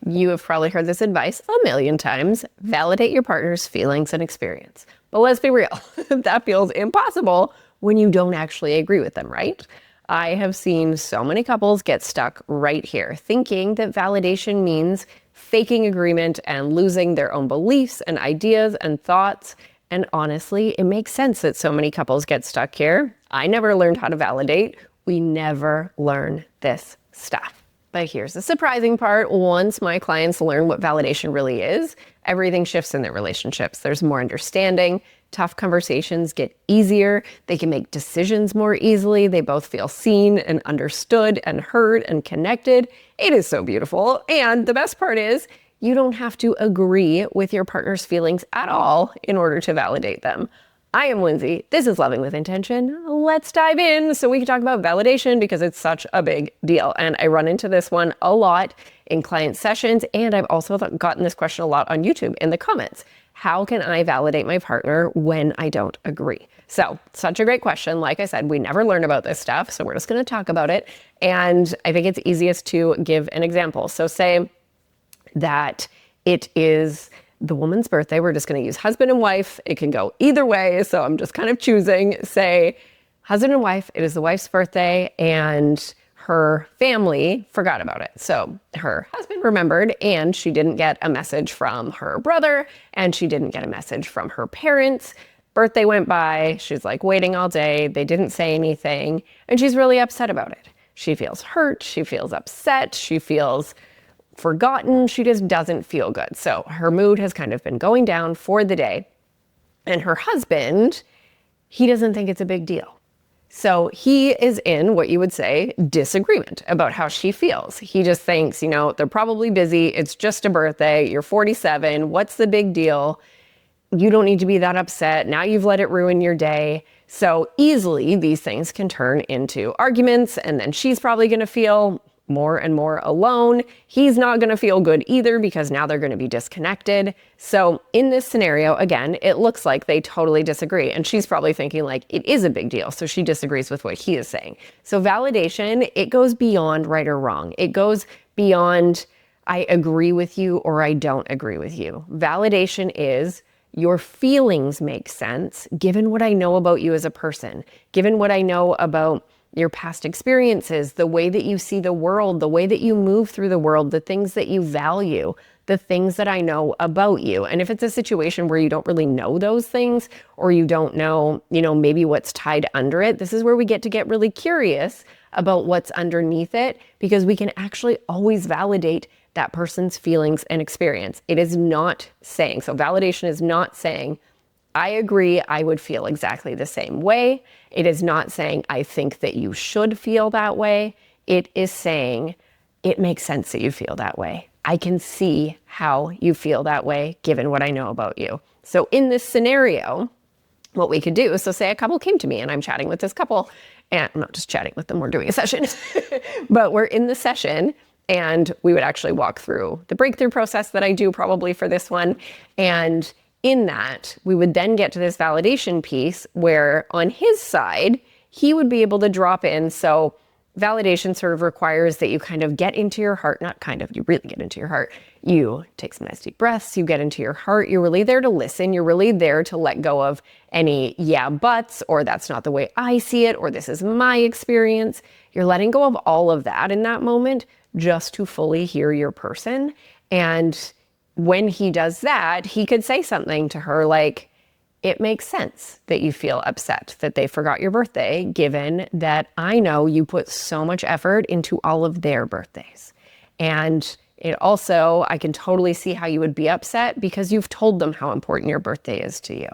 You have probably heard this advice a million times. Validate your partner's feelings and experience. But let's be real, that feels impossible when you don't actually agree with them, right? I have seen so many couples get stuck right here, thinking that validation means faking agreement and losing their own beliefs and ideas and thoughts. And honestly, it makes sense that so many couples get stuck here. I never learned how to validate. We never learn this stuff. But here's the surprising part. Once my clients learn what validation really is, everything shifts in their relationships. There's more understanding. Tough conversations get easier. They can make decisions more easily. They both feel seen and understood and heard and connected. It is so beautiful. And the best part is, you don't have to agree with your partner's feelings at all in order to validate them. I am Lindsay. This is Loving with Intention. Let's dive in so we can talk about validation because it's such a big deal. And I run into this one a lot in client sessions. And I've also gotten this question a lot on YouTube in the comments. How can I validate my partner when I don't agree? So, such a great question. Like I said, we never learn about this stuff. So we're just going to talk about it. And I think it's easiest to give an example. So say that it is the woman's birthday. We're just going to use husband and wife. It can go either way. So I'm just kind of choosing, say, husband and wife. It is the wife's birthday and her family forgot about it. So her husband remembered and she didn't get a message from her brother and she didn't get a message from her parents. Birthday went by. She's like waiting all day. They didn't say anything. And she's really upset about it. She feels hurt. She feels upset. She feels forgotten. She just doesn't feel good. So her mood has kind of been going down for the day. And her husband, he doesn't think it's a big deal. So he is in what you would say disagreement about how she feels. He just thinks, they're probably busy. It's just a birthday. You're 47. What's the big deal? You don't need to be that upset. Now you've let it ruin your day. So easily these things can turn into arguments. And then she's probably going to feel more and more alone. He's not going to feel good either because now they're going to be disconnected. So in this scenario, again, it looks like they totally disagree. And she's probably thinking like it is a big deal. So she disagrees with what he is saying. So validation, it goes beyond right or wrong. It goes beyond I agree with you or I don't agree with you. Validation is your feelings make sense given what I know about you as a person, given what I know about your past experiences, the way that you see the world, the way that you move through the world, the things that you value, the things that I know about you. And if it's a situation where you don't really know those things or you don't know, maybe what's tied under it, this is where we get to get really curious about what's underneath it because we can actually always validate that person's feelings and experience. It is not saying, so validation is not saying, I agree, I would feel exactly the same way. It is not saying, I think that you should feel that way. It is saying, it makes sense that you feel that way. I can see how you feel that way, given what I know about you. So in this scenario, what we could do, so say a couple came to me and I'm chatting with this couple, and I'm not just chatting with them, we're doing a session, but we're in the session and we would actually walk through the breakthrough process that I do probably for this one. And in that, we would then get to this validation piece where on his side, he would be able to drop in. So validation sort of requires that you kind of get into your heart, not kind of, you really get into your heart. You take some nice deep breaths, you get into your heart. You're really there to listen. You're really there to let go of any yeah buts, or that's not the way I see it, or this is my experience. You're letting go of all of that in that moment just to fully hear your person. And when he does that, he could say something to her like, it makes sense that you feel upset that they forgot your birthday, given that I know you put so much effort into all of their birthdays. And it also, I can totally see how you would be upset because you've told them how important your birthday is to you.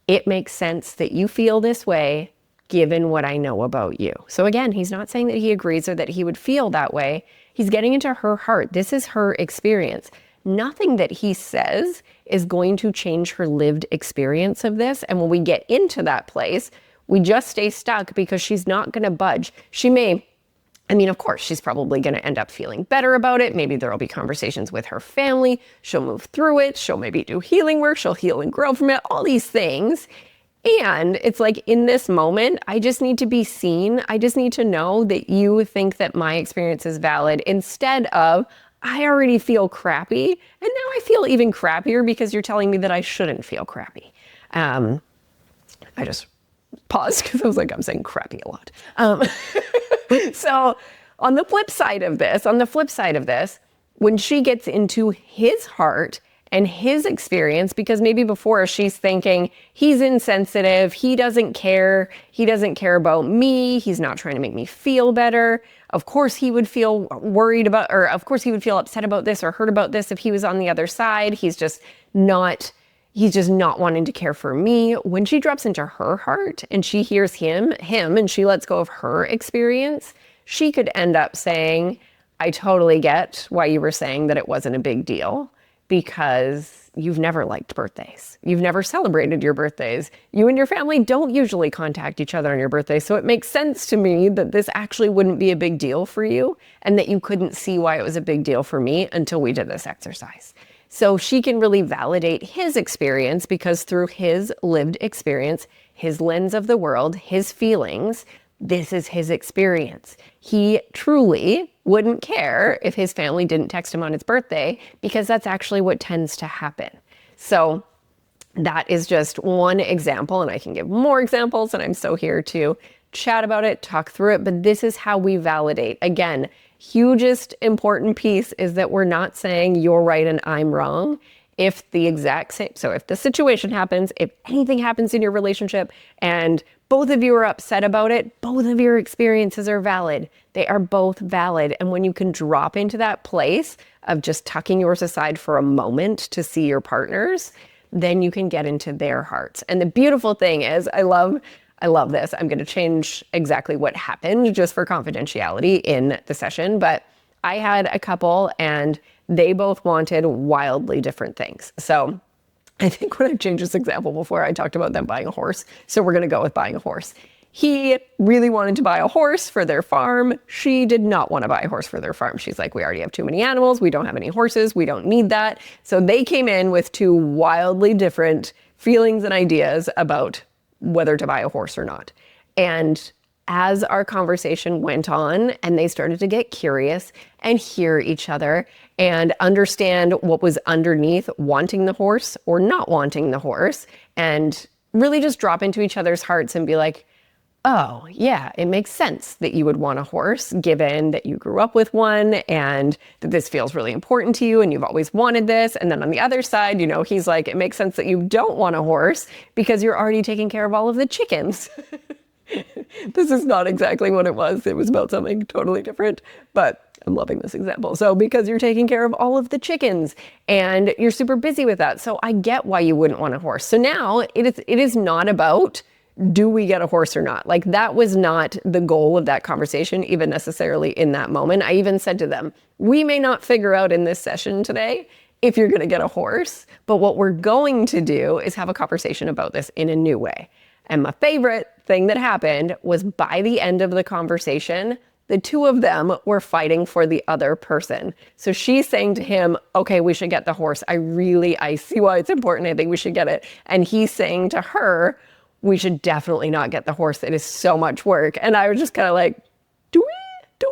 It makes sense that you feel this way, given what I know about you. So again, he's not saying that he agrees or that he would feel that way. He's getting into her heart. This is her experience. Nothing that he says is going to change her lived experience of this. And when we get into that place, we just stay stuck because she's not going to budge. She may, of course, she's probably going to end up feeling better about it. Maybe there'll be conversations with her family. She'll move through it. She'll maybe do healing work. She'll heal and grow from it, all these things. And it's like in this moment, I just need to be seen. I just need to know that you think that my experience is valid instead of I already feel crappy. And now I feel even crappier because you're telling me that I shouldn't feel crappy. I just paused because I was like, I'm saying crappy a lot. So on the flip side of this, when she gets into his heart and his experience, because maybe before she's thinking he's insensitive, he doesn't care about me, he's not trying to make me feel better. Of course he would feel worried about, or of course he would feel upset about this or hurt about this if he was on the other side. He's just not wanting to care for me. When she drops into her heart and she hears him, and she lets go of her experience, she could end up saying, I totally get why you were saying that it wasn't a big deal, because you've never liked birthdays. You've never celebrated your birthdays. You and your family don't usually contact each other on your birthday. So it makes sense to me that this actually wouldn't be a big deal for you, and that you couldn't see why it was a big deal for me until we did this exercise. So she can really validate his experience, because through his lived experience, his lens of the world, his feelings, this is his experience. He truly wouldn't care if his family didn't text him on his birthday, because that's actually what tends to happen. So that is just one example, and I can give more examples, and I'm so here to chat about it, talk through it, but this is how we validate. Again, hugest important piece is that we're not saying you're right and I'm wrong. If the exact same, so if the situation happens, if anything happens in your relationship and both of you are upset about it, both of your experiences are valid. They are both valid. And when you can drop into that place of just tucking yours aside for a moment to see your partners, then you can get into their hearts. And the beautiful thing is, I love this. I'm going to change exactly what happened just for confidentiality in the session, but I had a couple and they both wanted wildly different things. So I think when I changed this example before, I talked about them buying a horse. So we're going to go with buying a horse. He really wanted to buy a horse for their farm. She did not want to buy a horse for their farm. She's like, we already have too many animals. We don't have any horses. We don't need that. So they came in with two wildly different feelings and ideas about whether to buy a horse or not. And as our conversation went on and they started to get curious and hear each other and understand what was underneath wanting the horse or not wanting the horse, and really just drop into each other's hearts and be like, oh yeah, it makes sense that you would want a horse given that you grew up with one and that this feels really important to you and you've always wanted this. And then on the other side, he's like, it makes sense that you don't want a horse because you're already taking care of all of the chickens. This is not exactly what it was. It was about something totally different, but I'm loving this example. So because you're taking care of all of the chickens and you're super busy with that. So I get why you wouldn't want a horse. So now it is not about, do we get a horse or not? Like, that was not the goal of that conversation, even necessarily in that moment. I even said to them, we may not figure out in this session today if you're going to get a horse, but what we're going to do is have a conversation about this in a new way. And my favorite thing that happened was, by the end of the conversation, the two of them were fighting for the other person. So she's saying to him, okay, we should get the horse. I see why it's important. I think we should get it. And he's saying to her, we should definitely not get the horse. It is so much work. And I was just kind of like, do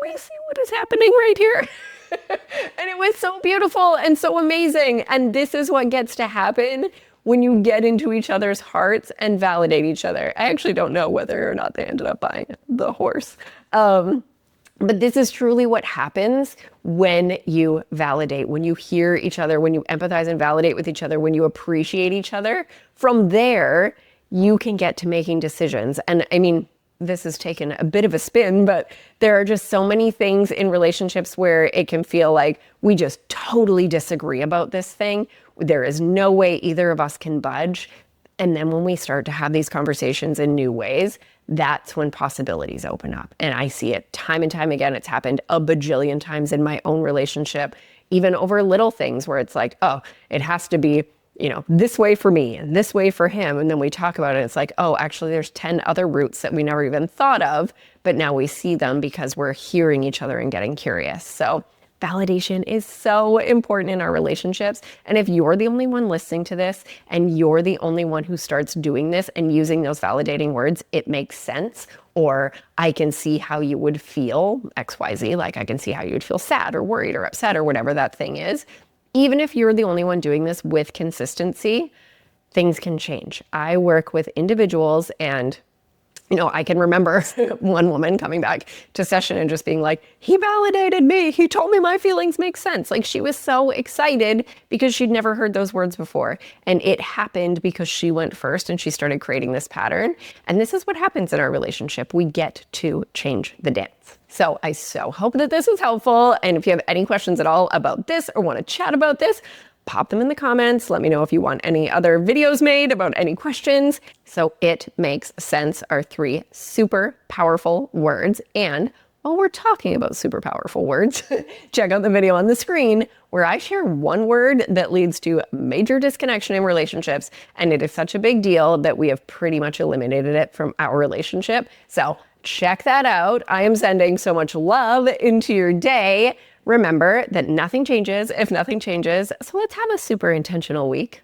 we see what is happening right here? And it was so beautiful and so amazing. And this is what gets to happen when you get into each other's hearts and validate each other. I actually don't know whether or not they ended up buying the horse. But this is truly what happens when you validate, when you hear each other, when you empathize and validate with each other, when you appreciate each other. From there, you can get to making decisions. And I mean, this has taken a bit of a spin, but there are just so many things in relationships where it can feel like we just totally disagree about this thing. There is no way either of us can budge. And then when we start to have these conversations in new ways, that's when possibilities open up. And I see it time and time again. It's happened a bajillion times in my own relationship, even over little things where it's like, oh, it has to be, this way for me and this way for him. And then we talk about it. It's like, oh, actually there's 10 other routes that we never even thought of, but now we see them because we're hearing each other and getting curious. So Validation is so important in our relationships. And if you're the only one listening to this and you're the only one who starts doing this and using those validating words, it makes sense. Or I can see how you would feel XYZ, like I can see how you would feel sad or worried or upset or whatever that thing is. Even if you're the only one doing this with consistency, things can change. I work with individuals and I can remember one woman coming back to session and just being like, he validated me. He told me my feelings make sense. Like she was so excited because she'd never heard those words before. And it happened because she went first and she started creating this pattern. And this is what happens in our relationship. We get to change the dance. So I so hope that this is helpful. And if you have any questions at all about this or want to chat about this, pop them in the comments. Let me know if you want any other videos made about any questions. So it makes sense are 3 super powerful words. And while we're talking about super powerful words, check out the video on the screen where I share one word that leads to major disconnection in relationships. And it is such a big deal that we have pretty much eliminated it from our relationship. So check that out. I am sending so much love into your day. Remember that nothing changes if nothing changes. So let's have a super intentional week.